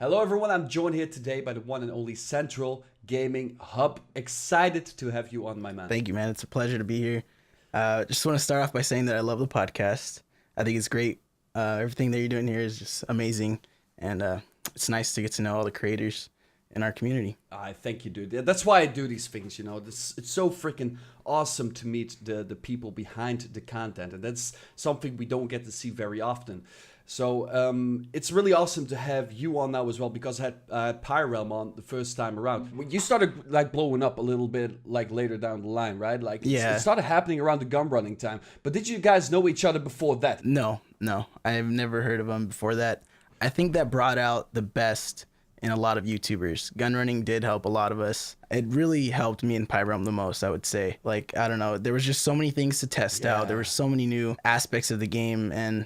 Hello everyone, I'm joined here today by the one and only Central Gaming Hub. Excited to have you on, my man. Thank you, man. It's a pleasure to be here. Just want to start off by saying that I love the podcast. I think it's great. Everything that you're doing here is just amazing, and it's nice to get to know all the creators in our community. I thank you, dude. That's why I do these things, you know. It's so freaking awesome to meet the people behind the content, and that's something we don't get to see very often. So it's really awesome to have you on now as well, because I had Pyrealm on the first time around. You started like blowing up a little bit like later down the line, right? Like Yeah. it started happening around the gun running time. But did you guys know each other before that? No, I've never heard of them before that. I think that brought out the best in a lot of YouTubers. Gun running did help a lot of us. It really helped me in Pyrealm the most, I would say. Like, I don't know, there was just so many things to test out. There were so many new aspects of the game, and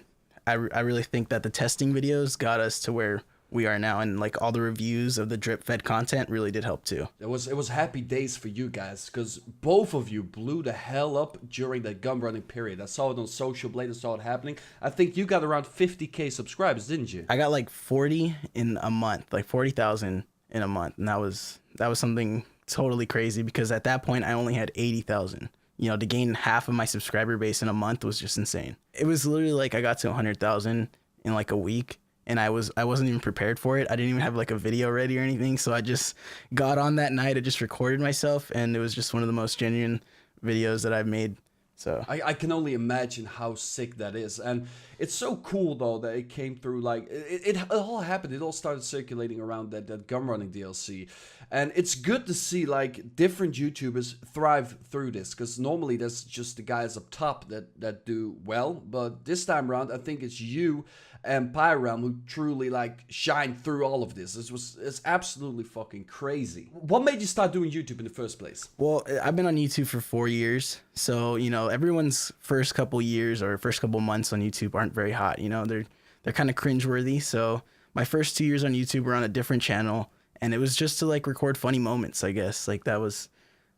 I really think that the testing videos got us to where we are now, and like all the reviews of the drip fed content really did help too. It was happy days for you guys, because both of you blew the hell up during that gun running period. I saw it on Social Blade, I saw it happening. I think you got around 50k subscribers, didn't you? I got like 40 in a month, like 40,000 in a month, and that was something totally crazy, because at that point I only had 80,000. You know, to gain half of my subscriber base in a month was just insane. It was literally like I got to 100,000 in like a week, and I wasn't even prepared for it. I didn't even have like a video ready or anything, so I just got on that night. I just recorded myself, and it was just one of the most genuine videos that I've made. So I can only imagine how sick that is, and it's so cool though that it came through. Like it all happened. It all started circulating around that gun running DLC, and it's good to see like different YouTubers thrive through this, because normally there's just the guys up top that do well, but this time around I think it's you and Pyrealm who truly like shine through all of this. It's absolutely fucking crazy. What made you start doing YouTube in the first place? well, I've been on YouTube for 4 years, so you know everyone's first couple years or first couple months on YouTube aren't very hot. You know, they're kind of cringeworthy. So my first 2 years on YouTube were on a different channel, and it was just to like record funny moments, I guess. Like that was,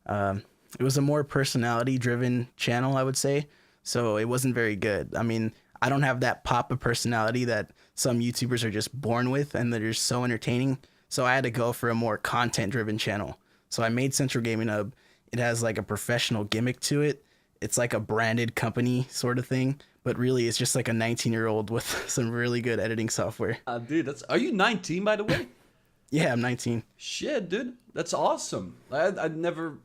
it was a more personality driven channel, I would say. So it wasn't very good. I mean, I don't have that pop of personality that some YouTubers are just born with, and they're just so entertaining. So I had to go for a more content driven channel. So I made Central Gaming Hub. It has like a professional gimmick to it. It's like a branded company sort of thing, but really it's just like a 19-year-old with some really good editing software. Dude, are you 19 by the way? Yeah, I'm 19. Shit, dude, that's awesome. I never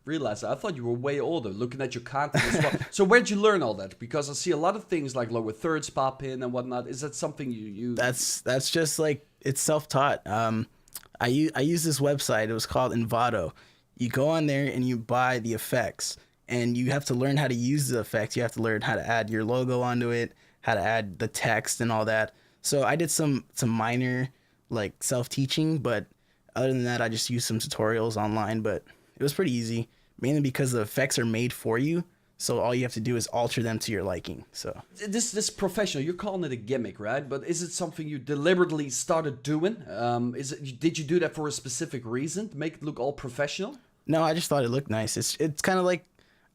realized that. I thought you were way older, looking at your content as well. So where'd you learn all that? Because I see a lot of things like lower thirds pop in and whatnot. Is that something you? That's just like, it's self-taught. I use this website. It was called Envato. You go on there and you buy the effects, and you have to learn how to use the effects. You have to learn how to add your logo onto it, how to add the text and all that. So I did some minor like self-teaching, but other than that I just used some tutorials online. But it was pretty easy, mainly because the effects are made for you, so all you have to do is alter them to your liking. So This professional, you're calling it a gimmick, right? But is it something you deliberately started doing? Did you do that for a specific reason, to make it look all professional? no, I just thought it looked nice. It's kind of like,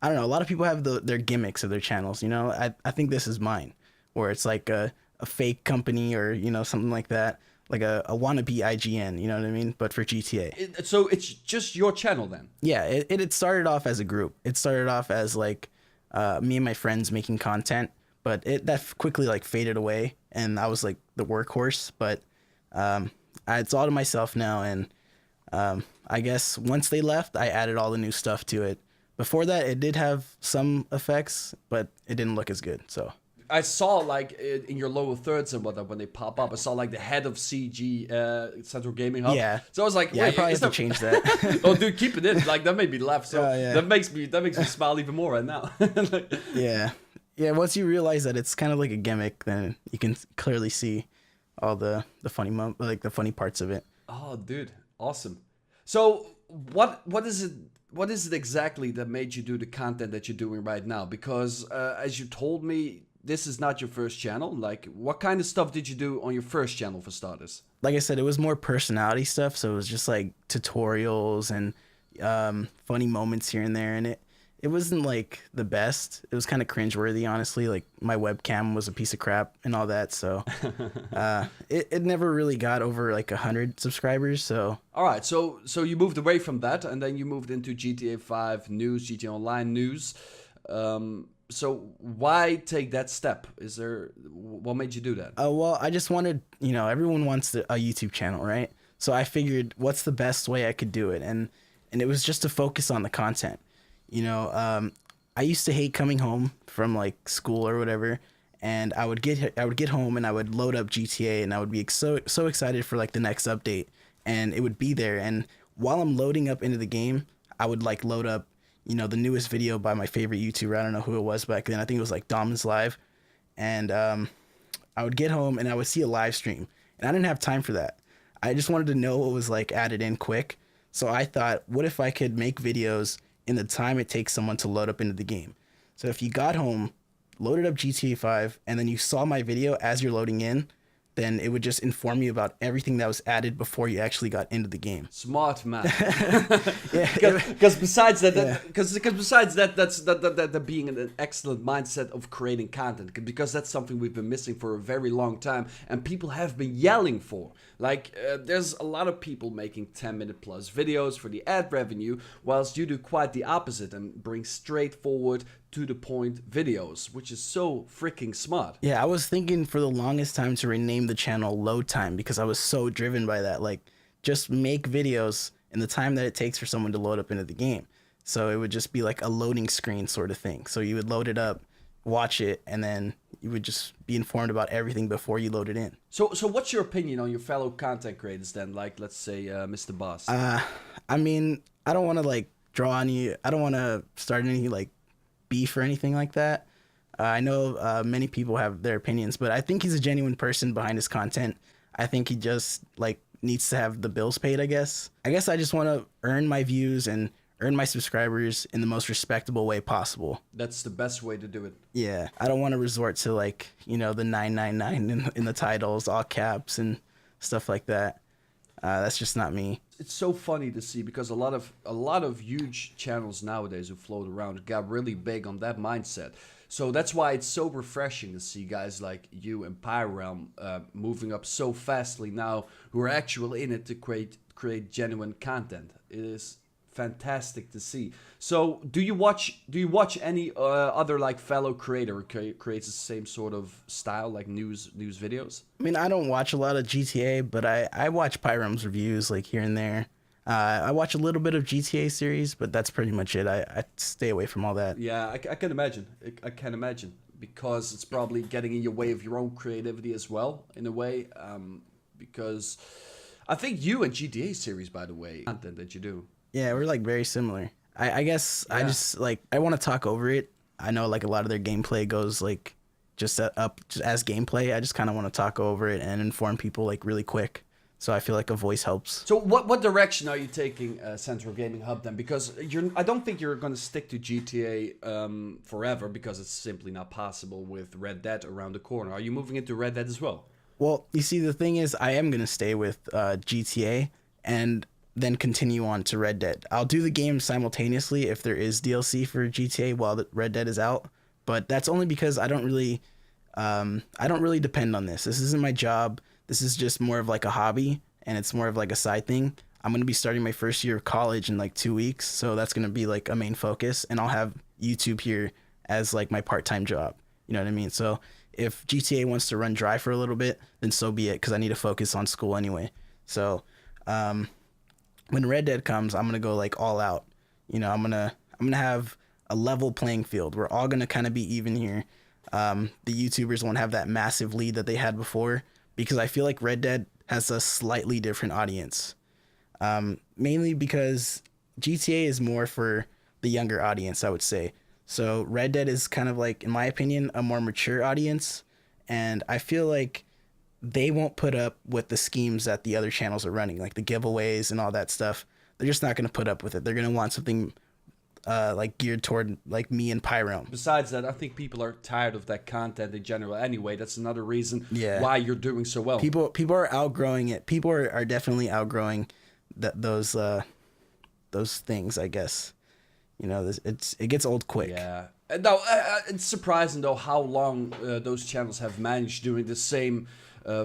I don't know, a lot of people have their gimmicks of their channels, you know. I think this is mine, where it's like a fake company, or you know, something like that, like a wannabe IGN, you know what I mean, but for GTA. So it's just your channel then? Yeah, it started off as a group. It started off as like me and my friends making content, but that quickly like faded away, and I was like the workhorse. But it's all to myself now, and I guess once they left, I added all the new stuff to it. Before that, it did have some effects, but it didn't look as good. So I saw like in your lower thirds and whatnot, when they pop up, I saw like the head of CG Central Gaming Hub. Yeah. So I was like, yeah, wait, I probably is have to change that. Oh, dude, keep it in. Like that made me laugh. So Yeah. that makes me smile even more right now. Like, Yeah. Once you realize that it's kind of like a gimmick, then you can clearly see all the funny like the funny parts of it. oh, dude, awesome. So what is it? What is it exactly that made you do the content that you're doing right now? Because as you told me, this is not your first channel. Like, what kind of stuff did you do on your first channel, for starters? Like I said, it was more personality stuff, so it was just like tutorials and funny moments here and there, and it wasn't like the best. It was kind of cringeworthy, honestly. Like my webcam was a piece of crap and all that. So it never really got over like 100 subscribers. So All right, so you moved away from that, and then you moved into GTA 5 news, GTA Online news. So why take that step? What made you do that? well, I just wanted, everyone wants a YouTube channel, right? So I figured, what's the best way I could do it, and it was just to focus on the content. I used to hate coming home from like school or whatever, and I would get home and I would load up GTA and I would be so excited for like the next update, and it would be there. And while I'm loading up into the game, I would like load up, the newest video by my favorite YouTuber. I don't know who it was back then. I think it was like Dom's Live, and I would get home and I would see a live stream, and I didn't have time for that. I just wanted to know what was like added in quick. So I thought, what if I could make videos in the time it takes someone to load up into the game? So if you got home, loaded up GTA 5, and then you saw my video as you're loading in, then it would just inform you about everything that was added before you actually got into the game. Smart man. Yeah, Because besides that, besides that, that being an excellent mindset of creating content, because that's something we've been missing for a very long time, and people have been yelling for. Like, there's a lot of people making 10-minute plus videos for the ad revenue, whilst you do quite the opposite and bring straightforward, to the point videos, which is so freaking smart. Yeah, I was thinking for the longest time to rename the channel Load Time, because I was so driven by that. Like, just make videos in the time that it takes for someone to load up into the game. So it would just be like a loading screen sort of thing. So you would load it up, watch it, and then you would just be informed about everything before you load it in. So what's your opinion on your fellow content creators then? Like, let's say Mr. Boss. I mean, I don't want to like I don't want to start any like beef or anything like that. I know many people have their opinions, but I think he's a genuine person behind his content. I think he just like needs to have the bills paid, I guess. I just want to earn my views and earn my subscribers in the most respectable way possible. That's the best way to do it. Yeah, I don't want to resort to like, the 999 in the titles, all caps and stuff like that. That's just not me. It's so funny to see, because a lot of huge channels nowadays who float around got really big on that mindset. So that's why it's so refreshing to see guys like you and Pyrealm moving up so fastly now, who are actually in it to create genuine content. It is fantastic to see. So do you watch any other like fellow creator who creates the same sort of style, like news videos? I mean, I don't watch a lot of GTA, but I watch Pyram's reviews like here and there. I watch a little bit of GTA series, but that's pretty much it. I stay away from all that. Yeah, I can imagine. I can imagine, because it's probably getting in your way of your own creativity as well, in a way. Because I think you and GTA series, by the way, content that you do. Yeah, we're like very similar. I guess yeah. I just like, I want to talk over it. I know like a lot of their gameplay goes like just as gameplay. I just kind of want to talk over it and inform people like really quick. So I feel like a voice helps. So what direction are you taking Central Gaming Hub then? Because I don't think you're going to stick to GTA forever, because it's simply not possible with Red Dead around the corner. Are you moving into Red Dead as well? Well, you see, the thing is, I am going to stay with GTA and then continue on to Red Dead. I'll do the game simultaneously if there is DLC for GTA while the Red Dead is out, but that's only because I don't really depend on this. This isn't my job. This is just more of like a hobby, and it's more of like a side thing. I'm going to be starting my first year of college in like 2 weeks, so that's going to be like a main focus, and I'll have YouTube here as like my part-time job. You know what I mean? So if GTA wants to run dry for a little bit, then so be it, because I need to focus on school anyway. So when Red Dead comes, I'm gonna go like all out. I'm gonna have a level playing field. We're all gonna kind of be even here. The YouTubers won't have that massive lead that they had before, because I feel like Red Dead has a slightly different audience. Mainly because GTA is more for the younger audience, I would say. So Red Dead is kind of like, in my opinion, a more mature audience, and I feel like they won't put up with the schemes that the other channels are running, like the giveaways and all that stuff. They're just not going to put up with it. They're going to want something like geared toward like me and Pyrealm. Besides that, I think people are tired of that content in general anyway. That's another reason why you're doing so well. People are outgrowing it. People are definitely outgrowing those things, I guess. You know, it gets old quick. Yeah. No, it's surprising though how long those channels have managed doing the same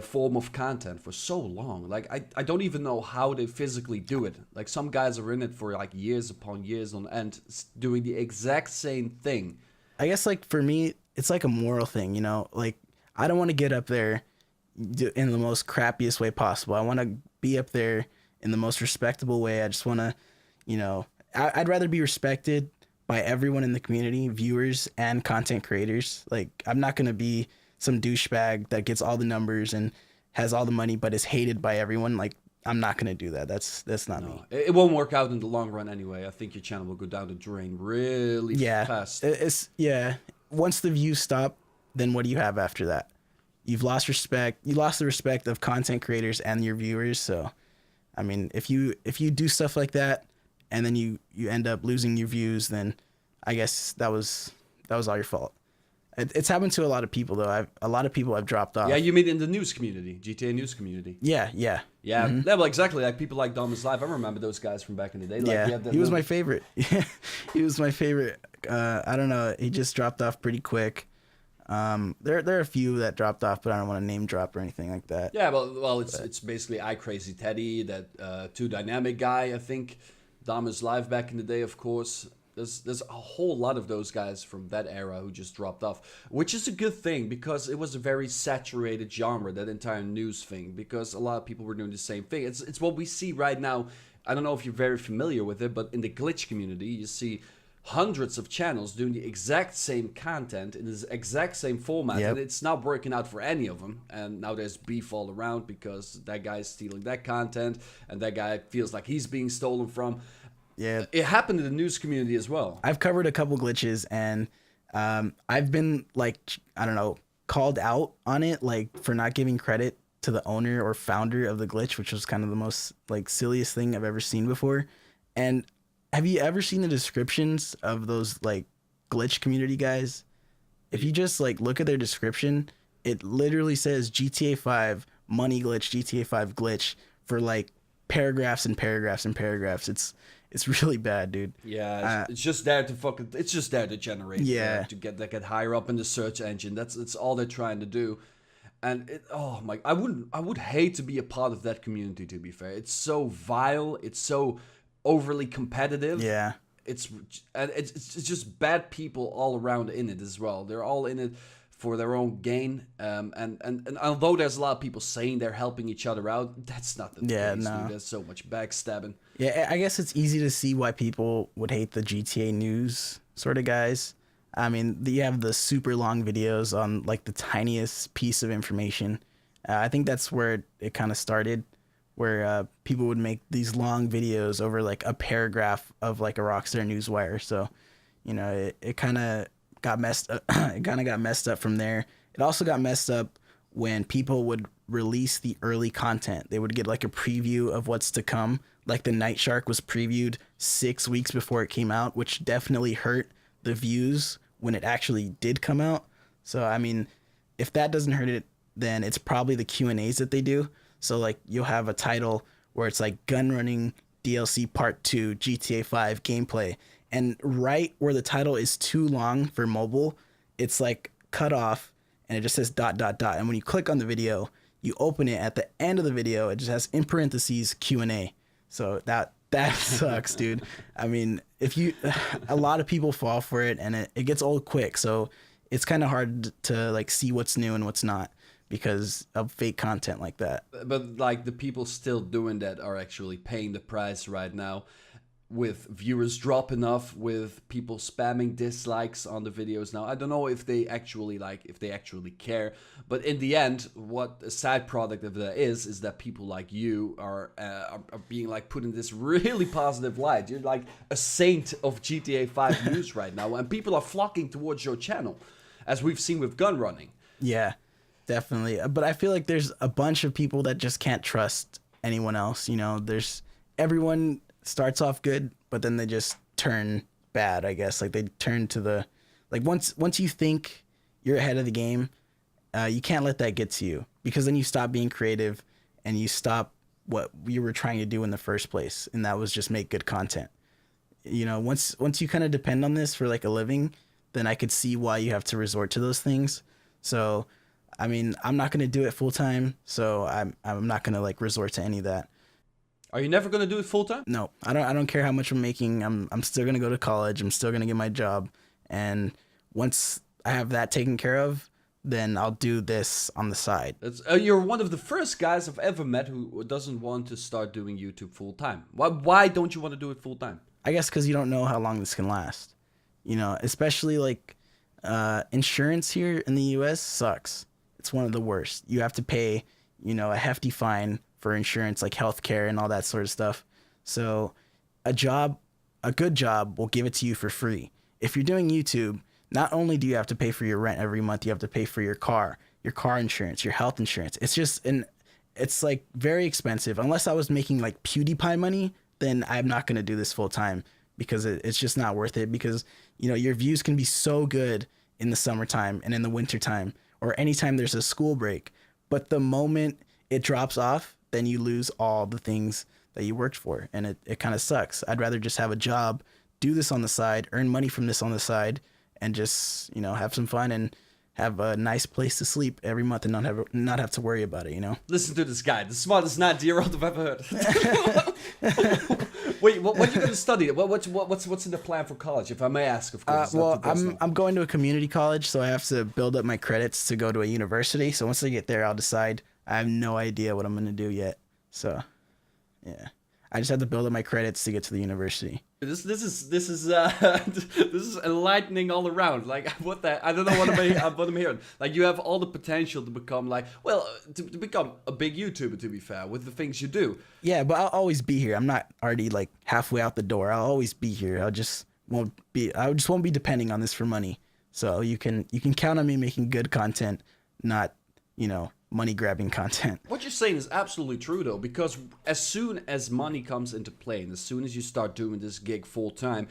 form of content for so long. Like I don't even know how they physically do it. Like some guys are in it for like years upon years on end, doing the exact same thing. I guess like for me, it's like a moral thing, you know. Like I don't want to get up there in the most crappiest way possible. I want to be up there in the most respectable way. I just want to, you know, I'd rather be respected by everyone in the community, viewers and content creators. Like I'm not gonna be some douchebag that gets all the numbers and has all the money but is hated by everyone. Like I'm not gonna do that. That's not me. It won't work out in the long run anyway. I think your channel will go down the drain really fast. It's once the views stop, then what do you have after that? You've lost respect. You lost the respect of content creators and your viewers. So I mean, if you do stuff like that and then you end up losing your views, then I guess that was all your fault. It's happened to a lot of people though. A lot of people have dropped off. Yeah, you mean in the news community, GTA news community. Yeah. Mm-hmm. Yeah, well, exactly. Like people like Condensed Live. I remember those guys from back in the day. Like, he was my favorite. He was my favorite. I don't know. He just dropped off pretty quick. There are a few that dropped off, but I don't want to name drop or anything like that. Yeah, well, it's basically iCrazy Teddy, that Too Dynamic guy. I think Condensed Live back in the day, of course. There's a whole lot of those guys from that era who just dropped off, which is a good thing because it was a very saturated genre, that entire news thing, because a lot of people were doing the same thing. It's what we see right now. I don't know if you're very familiar with it, but in the glitch community, you see hundreds of channels doing the exact same content in the exact same format, and it's not working out for any of them. And now there's beef all around because that guy's stealing that content, and that guy feels like he's being stolen from. Yeah, it happened in the news community as well. I've covered a couple glitches, and I've been like, I don't know, called out on it, like for not giving credit to the owner or founder of the glitch, which was kind of the most like silliest thing I've ever seen before. And have you ever seen the descriptions of those like glitch community guys? If you just like look at their description, it literally says GTA 5 money glitch, GTA 5 glitch for like paragraphs and paragraphs and paragraphs. It's really bad, dude. Yeah, it's just there to it's just there to generate, to get higher up in the search engine. That's all they're trying to do. And I would hate to be a part of that community, to be fair. It's so vile, it's so overly competitive. Yeah. It's just bad people all around in it as well. They're all in it for their own gain. And although there's a lot of people saying they're helping each other out, that's not the case, dude. There's so much backstabbing. Yeah, I guess it's easy to see why people would hate the GTA news sort of guys. I mean, you have the super long videos on like the tiniest piece of information. I think that's where it kind of started, where people would make these long videos over like a paragraph of like a Rockstar Newswire. So, you know, it kind of got messed up. It kind of got messed up from there. It also got messed up when people would release the early content. They would get like a preview of what's to come. Like the Night Shark was previewed 6 weeks before it came out, which definitely hurt the views when it actually did come out. So, I mean, if that doesn't hurt it, then it's probably the Q&As that they do. So, like, you'll have a title where it's like Gun Running DLC Part 2 GTA 5 gameplay. And right where the title is too long for mobile, it's like cut off and it just says ... And when you click on the video, you open it at the end of the video, it just has in parentheses Q&A. So that sucks, dude. I mean, a lot of people fall for it and it gets old quick. So it's kind of hard to like see what's new and what's not because of fake content like that. But like the people still doing that are actually paying the price right now, with viewers dropping off, with people spamming dislikes on the videos now. I don't know if they actually care, but in the end, what a side product of that is that people like you are being like put in this really positive light. You're like a saint of GTA 5 news right now, and people are flocking towards your channel, as we've seen with gun running. Yeah, definitely. But I feel like there's a bunch of people that just can't trust anyone else. You know, everyone starts off good, but then they just turn bad, I guess. Like they turn to the, like once you think you're ahead of the game, you can't let that get to you, because then you stop being creative and you stop what you were trying to do in the first place, and that was just make good content. You know, once you kind of depend on this for like a living, then I could see why you have to resort to those things. So, I mean, I'm not gonna do it full time, so I'm not gonna like resort to any of that. Are you never gonna do it full time? No, I don't care how much I'm making. I'm still gonna go to college. I'm still gonna get my job, and once I have that taken care of, then I'll do this on the side. You're one of the first guys I've ever met who doesn't want to start doing YouTube full time. Why don't you want to do it full time? I guess because you don't know how long this can last. You know, especially like insurance here in the U.S. sucks. It's one of the worst. You have to pay, you know, a hefty fine for insurance, like healthcare and all that sort of stuff. So a good job will give it to you for free. If you're doing YouTube, not only do you have to pay for your rent every month, you have to pay for your car insurance, your health insurance. It's like very expensive. Unless I was making like PewDiePie money, then I'm not going to do this full time because it's just not worth it, because, you know, your views can be so good in the summertime and in the wintertime or anytime there's a school break. But the moment it drops off, then you lose all the things that you worked for. And it kind of sucks. I'd rather just have a job, do this on the side, earn money from this on the side, and just, you know, have some fun and have a nice place to sleep every month and not have to worry about it, you know? Listen to this guy, the smartest 9-year-old I've ever heard. Wait, what are you going to study? What's in the plan for college, if I may ask, of course? Well, I'm going to a community college, so I have to build up my credits to go to a university. So once I get there, I'll decide. I have no idea what I'm going to do yet. So, yeah. I just have to build up my credits to get to the university. This is enlightening all around. Like, what the? I don't know what I'm hearing. Like, you have all the potential to become to become a big YouTuber. To be fair, with the things you do. Yeah, but I'll always be here. I'm not already like halfway out the door. I'll always be here. I just won't be depending on this for money. So you can count on me making good content, not, you know, money grabbing content. What you're saying is absolutely true, though, because as soon as money comes into play and as soon as you start doing this gig full time,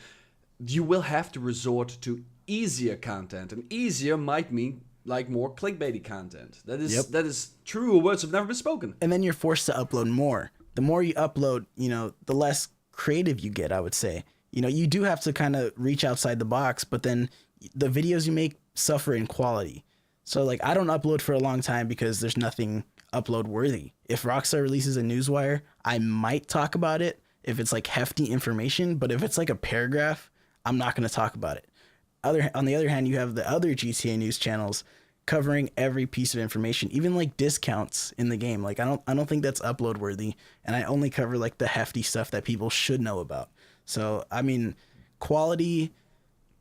you will have to resort to easier content, and easier might mean like more clickbaity content. That is true words have never been spoken. And then you're forced to upload more. The more you upload, you know, the less creative you get, I would say. You know, you do have to kind of reach outside the box, but then the videos you make suffer in quality. So, like, I don't upload for a long time because there's nothing upload worthy. If Rockstar releases a newswire, I might talk about it if it's like hefty information, but if it's like a paragraph, I'm not going to talk about it. On the other hand, you have the other GTA news channels covering every piece of information, even like discounts in the game. Like, I don't think that's upload worthy, and I only cover like the hefty stuff that people should know about. So, I mean, quality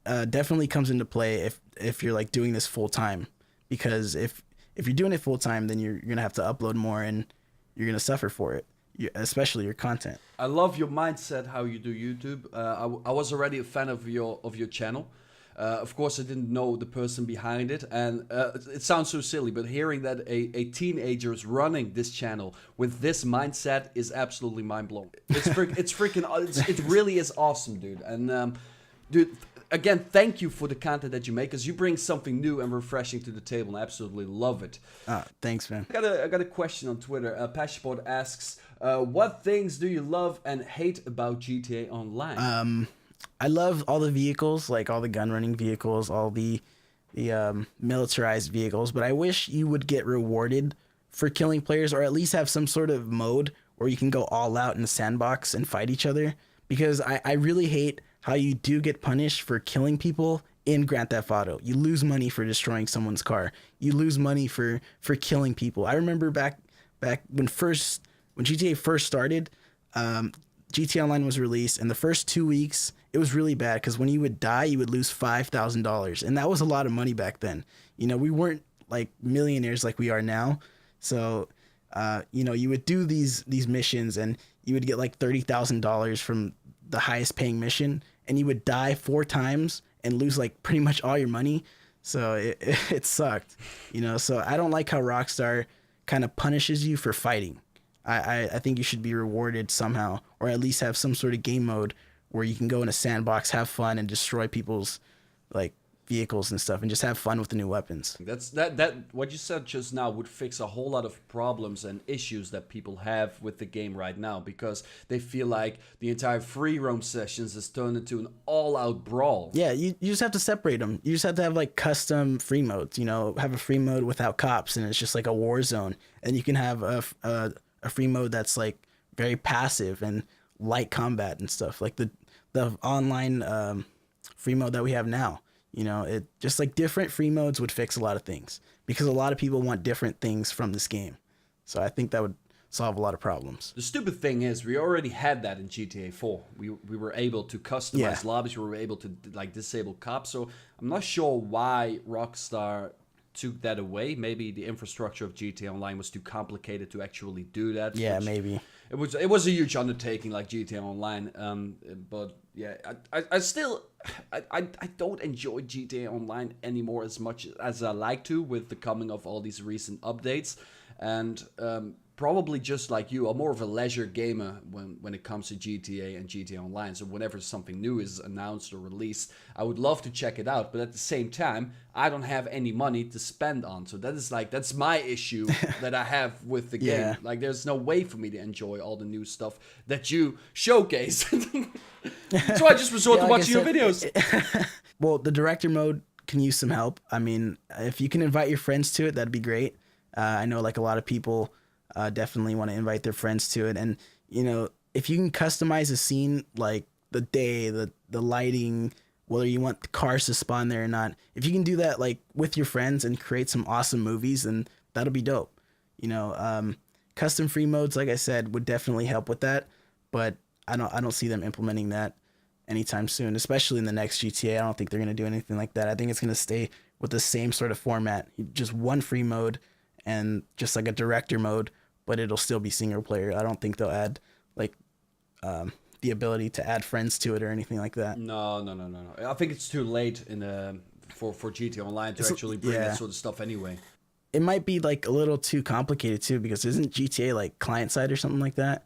definitely comes into play if you're like doing this full time. Because if you're doing it full time, then you're gonna have to upload more and you're gonna suffer for it, especially your content. I love your mindset, how you do YouTube. I was already a fan of your channel. Of course, I didn't know the person behind it, and it sounds so silly, but hearing that a teenager is running this channel with this mindset is absolutely mind blowing. It really is awesome, dude. And dude. Again, thank you for the content that you make, because you bring something new and refreshing to the table, and I absolutely love it. Thanks, man. I got a question on Twitter. Passport asks, what things do you love and hate about GTA Online? I love all the vehicles, like all the gun running vehicles, all the militarized vehicles, but I wish you would get rewarded for killing players, or at least have some sort of mode where you can go all out in the sandbox and fight each other, because I really hate how you do get punished for killing people in Grand Theft Auto. You lose money for destroying someone's car. You lose money for killing people. I remember back when GTA first started, GTA Online was released, and the first 2 weeks, it was really bad, because when you would die, you would lose $5,000. And that was a lot of money back then. You know, we weren't like millionaires like we are now. So, you know, you would do these missions, and you would get like $30,000 from the highest paying mission, and you would die 4 times and lose like pretty much all your money. So it sucked, you know. So I don't like how Rockstar kind of punishes you for fighting. I think you should be rewarded somehow, or at least have some sort of game mode where you can go in a sandbox, have fun, and destroy people's like vehicles and stuff and just have fun with the new weapons. That what you said just now would fix a whole lot of problems and issues that people have with the game right now, because they feel like the entire free roam sessions has turned into an all-out brawl. Yeah, you just have to separate them. You just have to have like custom free modes, have a free mode without cops and it's just like a war zone, and you can have a free mode that's like very passive and light combat and stuff, like the online free mode that we have now. It just like different free modes would fix a lot of things, because a lot of people want different things from this game. So I think that would solve a lot of problems. The stupid thing is we already had that in GTA 4. We were able to customize lobbies. We were able to like disable cops. So I'm not sure why Rockstar took that away. Maybe the infrastructure of GTA Online was too complicated to actually do that. Yeah, maybe. It was a huge undertaking like GTA Online. But yeah, I still don't enjoy GTA Online anymore as much as I like to, with the coming of all these recent updates. And probably just like you, I'm more of a leisure gamer when it comes to GTA and GTA Online. So whenever something new is announced or released, I would love to check it out. But at the same time, I don't have any money to spend on. So that's my issue that I have with the game. Yeah. Like, there's no way for me to enjoy all the new stuff that you showcase. So I just resort to watching your videos. Well, the director mode can use some help. I mean, if you can invite your friends to it, that'd be great. I know like a lot of people definitely want to invite their friends to it. And, if you can customize a scene, like the day, the lighting, whether you want the cars to spawn there or not, if you can do that like with your friends and create some awesome movies, then that'll be dope. Custom free modes, like I said, would definitely help with that. But I don't see them implementing that anytime soon, especially in the next GTA. I don't think they're going to do anything like that. I think it's going to stay with the same sort of format, just one free mode and just like a director mode, but it'll still be single player. I don't think they'll add like the ability to add friends to it or anything like that. No. I think it's too late for GTA Online to actually bring that sort of stuff anyway. It might be like a little too complicated too, because isn't GTA like client side or something like that?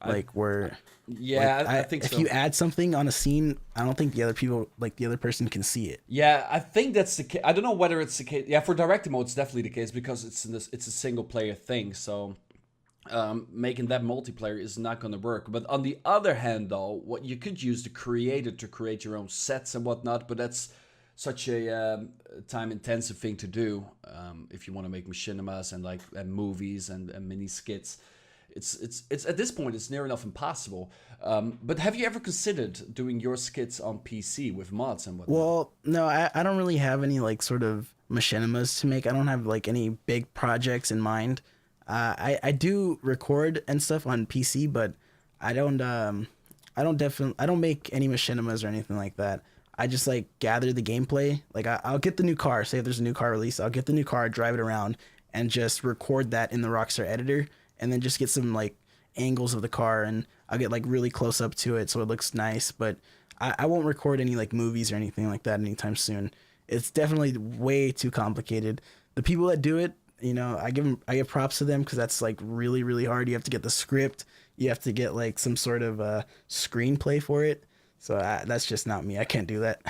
I think so. If you add something on a scene, I don't think the other person can see it. Yeah, I think that's the case. I don't know whether it's the case. Yeah, for director mode, it's definitely the case, because it's a single player thing. So making that multiplayer is not going to work. But on the other hand, though, what you could use the creator to create your own sets and whatnot, but that's such a time-intensive thing to do if you want to make machinimas and movies and mini skits. It's at this point it's near enough impossible. But have you ever considered doing your skits on PC with mods and whatnot? Well, no, I don't really have any like sort of machinimas to make. I don't have like any big projects in mind. I do record and stuff on PC, but I don't make any machinimas or anything like that. I just like gather the gameplay. Like I'll get the new car. Say if there's a new car release, I'll get the new car, drive it around, and just record that in the Rockstar editor. And then just get some like angles of the car, and I'll get like really close up to it so it looks nice. But I won't record any like movies or anything like that anytime soon. It's definitely way too complicated. The people that do it, I give props to them, because that's like really, really hard. You have to get the script. You have to get like some sort of screenplay for it. So that's just not me. I can't do that.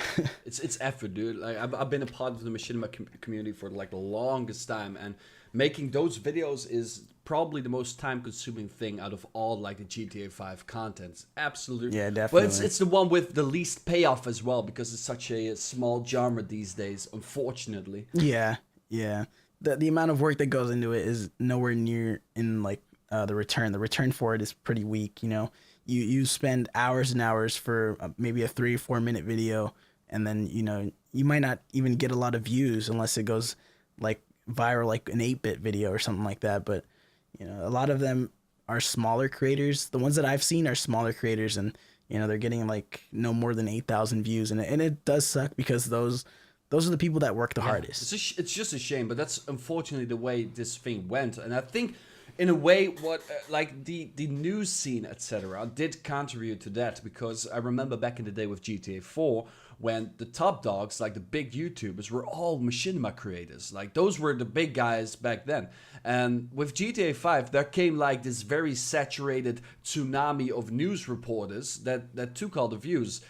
It's effort, dude. Like I've been a part of the Machinima community for like the longest time, and making those videos is probably the most time-consuming thing out of all like the GTA 5 contents. Absolutely. Yeah, definitely. But it's the one with the least payoff as well, because it's such a small genre these days, unfortunately. Yeah. The amount of work that goes into it is nowhere near in like the return. The return for it is pretty weak. You spend hours and hours for maybe a 3 or 4 minute video, and then you might not even get a lot of views unless it goes like viral, like an 8-bit video or something like that. But a lot of them are smaller creators. The ones that I've seen are smaller creators, and they're getting like no more than 8,000 views, and it does suck, because those are the people that work the hardest. It's just a shame, but that's unfortunately the way this thing went. And I think in a way what like the news scene, etc., did contribute to that, because I remember back in the day with GTA 4 when the top dogs, like the big YouTubers, were all machinima creators. Like those were the big guys back then. And with GTA 5 there came like this very saturated tsunami of news reporters that took all the views.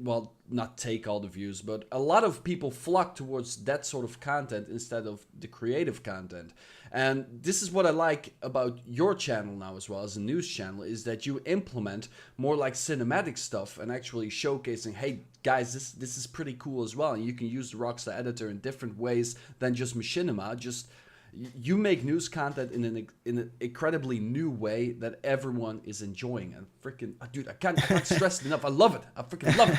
well, not take all the views, but a lot of people flock towards that sort of content instead of the creative content. And this is what I like about your channel now as well as a news channel, is that you implement more like cinematic stuff and actually showcasing, hey guys, this is pretty cool as well. And you can use the Rockstar editor in different ways than just Machinima. Just you make news content in an incredibly new way that everyone is enjoying. And freaking, dude, I can't stress it enough. I love it. I freaking love it.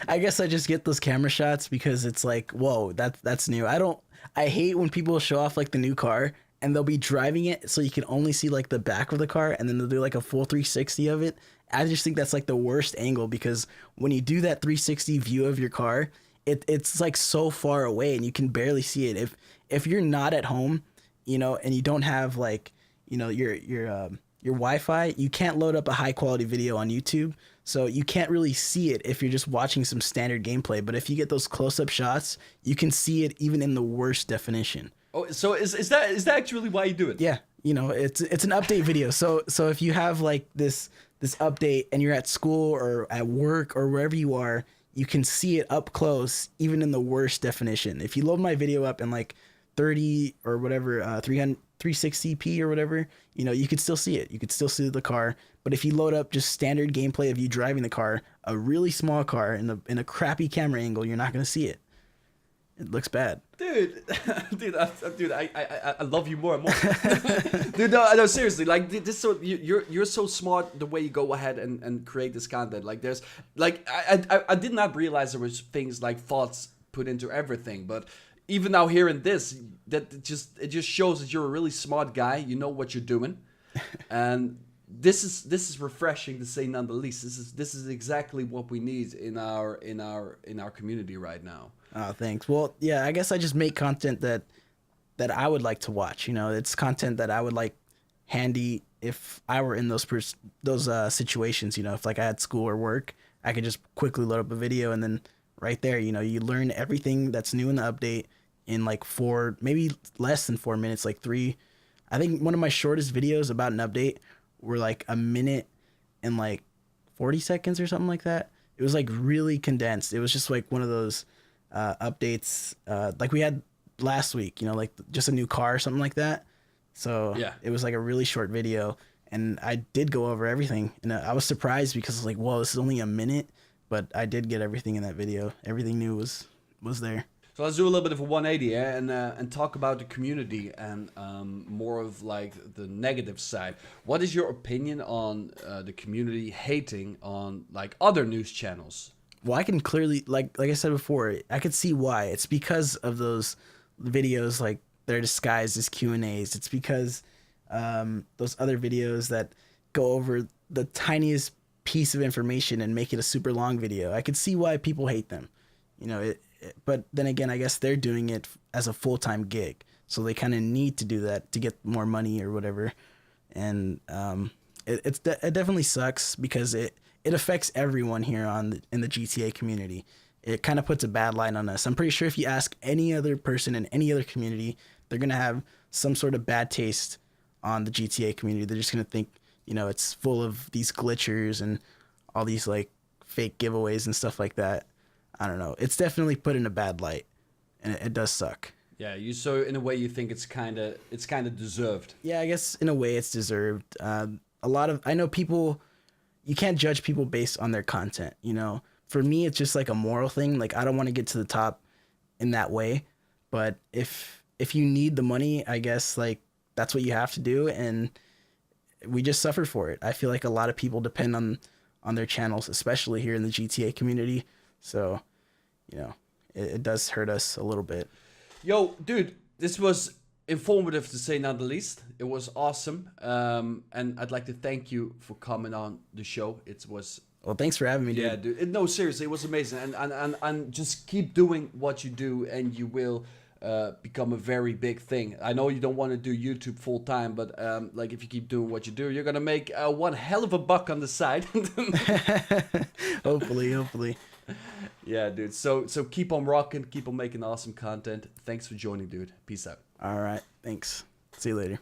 I guess I just get those camera shots because it's like, whoa, that's new. I hate when people show off like the new car and they'll be driving it so you can only see like the back of the car, and then they'll do like a full 360 of it. I just think that's like the worst angle, because when you do that 360 view of your car, it's like so far away and you can barely see it. If you're not at home, you know, and you don't have like, you know, your Wi-Fi, you can't load up a high quality video on YouTube. So you can't really see it if you're just watching some standard gameplay. But if you get those close-up shots, you can see it even in the worst definition. Oh, so is that actually why you do it? Yeah, you know, it's an update video. So if you have like this update and you're at school or at work or wherever you are, you can see it up close, even in the worst definition. If you load my video up in like 30 or whatever, 360p or whatever, you know, you could still see it. You could still see the car. But if you load up just standard gameplay of you driving the car, a really small car in a crappy camera angle, you're not going to see it. It looks bad. Dude, I love you more and more. Dude, no, seriously, like this. So you're so smart the way you go ahead and create this content. Like there's, like I did not realize there was things like thoughts put into everything. But even now hearing this, it just shows that you're a really smart guy. You know what you're doing, and this is refreshing to say none the least. This is exactly what we need in our community right now. Oh, thanks. Well, yeah, I guess I just make content that I would like to watch. You know, it's content that I would like handy if I were in those situations. You know, if like I had school or work, I could just quickly load up a video, and then right there, you know, you learn everything that's new in the update in like 4, maybe less than 4 minutes, like 3. I think one of my shortest videos about an update were like a minute and like 40 seconds or something like that. It was like really condensed. It was just like one of those updates like we had last week, you know, like just a new car or something like that. So yeah, it was like a really short video, and I did go over everything, and I was surprised because I was like, whoa, this is only a minute, but I did get everything in that video. Everything new was there. So let's do a little bit of a 180 here and talk about the community and more of like the negative side. What is your opinion on the community hating on like other news channels? Well, I can clearly, like I said before, I could see why. It's because of those videos, like they're disguised as Q&As. It's because those other videos that go over the tiniest piece of information and make it a super long video. I could see why people hate them, you know. But then again, I guess they're doing it as a full-time gig, so they kind of need to do that to get more money or whatever. And it definitely sucks because it affects everyone here in the GTA community. It kind of puts a bad light on us. I'm pretty sure if you ask any other person in any other community, they're going to have some sort of bad taste on the GTA community. They're just going to think, you know, it's full of these glitchers and all these like fake giveaways and stuff like that. I don't know. It's definitely put in a bad light, and it does suck. Yeah, so in a way you think it's kind of deserved. Yeah, I guess in a way it's deserved. I know people, you can't judge people based on their content, you know. For me, it's just like a moral thing. Like, I don't want to get to the top in that way, but if you need the money, I guess like that's what you have to do, and we just suffer for it. I feel like a lot of people depend on their channels, especially here in the GTA community. So, you know, it does hurt us a little bit. Yo, dude, this was informative to say not the least. It was awesome. And I'd like to thank you for coming on the show. It was... Well, thanks for having me, dude. Yeah, dude. No, seriously, it was amazing. And just keep doing what you do, and you will become a very big thing. I know you don't want to do YouTube full time, but like if you keep doing what you do, you're going to make one hell of a buck on the side. Hopefully. Yeah, dude. So keep on rocking, keep on making awesome content. Thanks for joining, dude. Peace out. All right. Thanks. See you later.